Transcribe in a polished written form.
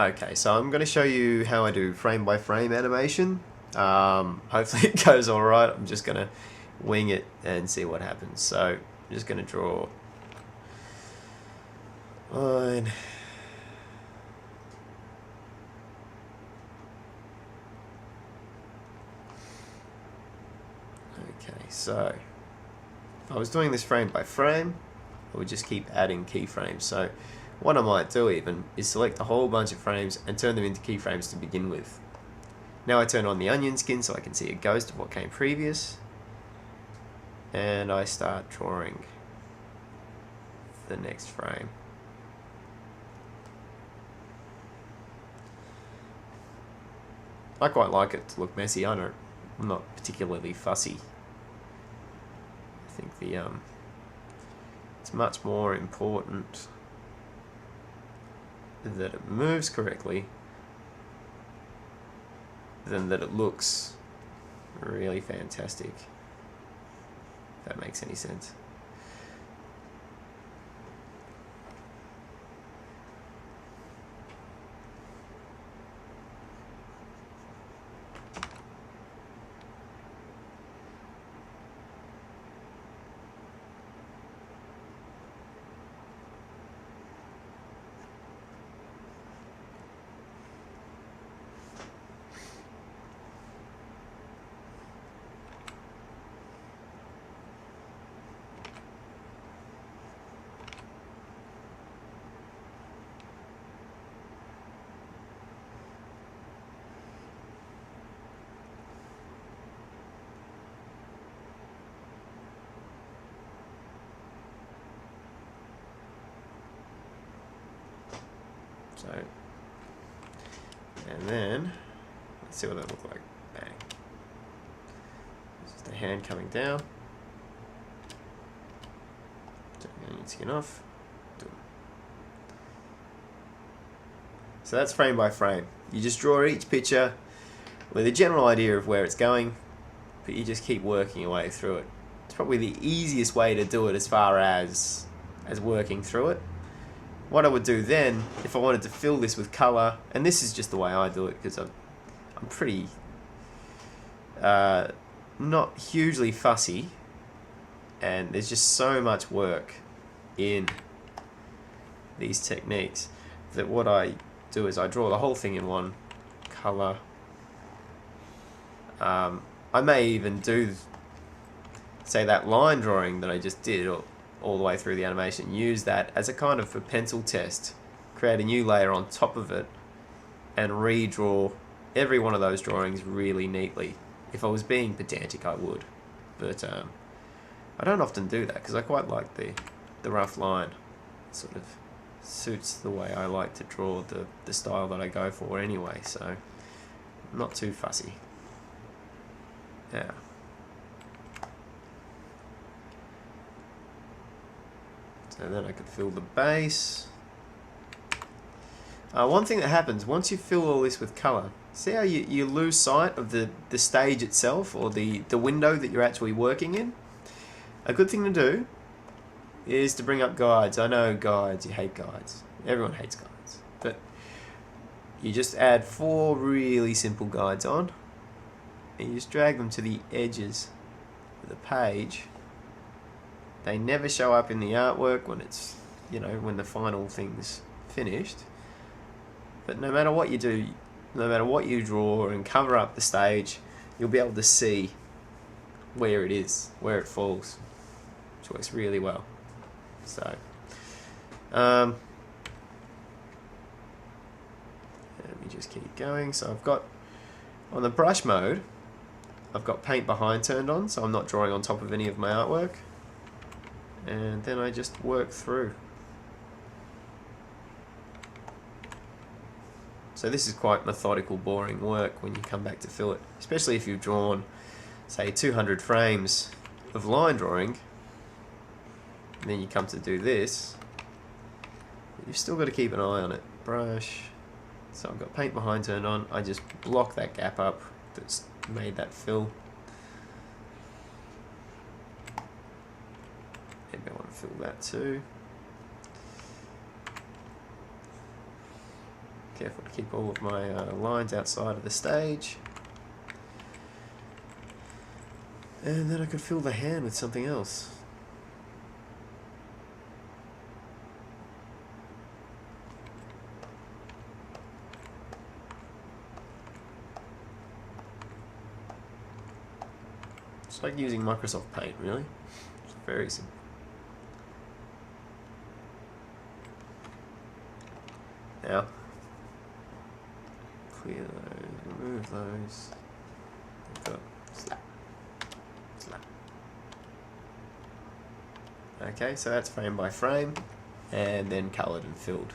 Okay, so I'm going to show you how I do frame by frame animation. Hopefully it goes alright. I'm just going to wing it and see what happens. So I'm just going to draw line. Okay, so if I was doing this frame by frame, I would just keep adding keyframes. So what I might do even is select a whole bunch of frames and turn them into keyframes to begin with. Now I turn on the onion skin so I can see a ghost of what came previous, and I start drawing the next frame. I quite like it to look messy. I'm not particularly fussy. I think it's much more important that it moves correctly than that it looks really fantastic, if that makes any sense. So, and then, let's see what that looks like. Bang. This is the hand coming down. Turn the onion skin off. So that's frame by frame. You just draw each picture with a general idea of where it's going, but you just keep working your way through it. It's probably the easiest way to do it as far as working through it. What I would do then, if I wanted to fill this with colour, and this is just the way I do it because I'm pretty not hugely fussy, and there's just so much work in these techniques that what I do is I draw the whole thing in one colour. I may even do, say, that line drawing that I just did all the way through the animation, use that as a kind of a pencil test, create a new layer on top of it, and redraw every one of those drawings really neatly. If I was being pedantic, I would, but I don't often do that because I quite like the rough line. It sort of suits the way I like to draw, the style that I go for anyway, so I'm not too fussy. Yeah. So then I could fill the base. One thing that happens once you fill all this with colour, see how you lose sight of the stage itself, or the window that you're actually working in? A good thing to do is to bring up guides. I know guides, you hate guides. Everyone hates guides. But you just add 4 really simple guides on, and you just drag them to the edges of the page. They never show up in the artwork when it's, when the final thing's finished. But no matter what you do, no matter what you draw and cover up the stage, you'll be able to see where it is, where it falls, which works really well. So, let me just keep going. So I've got, on the brush mode, I've got paint behind turned on, so I'm not drawing on top of any of my artwork. And then I just work through. So this is quite methodical, boring work when you come back to fill it, especially if you've drawn, say, 200 frames of line drawing, and then you come to do this, you've still got to keep an eye on it. Brush. So I've got paint behind turned on. I just block that gap up that's made that fill. Maybe I want to fill that too. careful to keep all of my lines outside of the stage. And then I could fill the hand with something else. It's like using Microsoft Paint, really. It's very simple. Now, clear those, remove those. We've got slap, slap. Okay, so that's frame by frame, and then coloured and filled.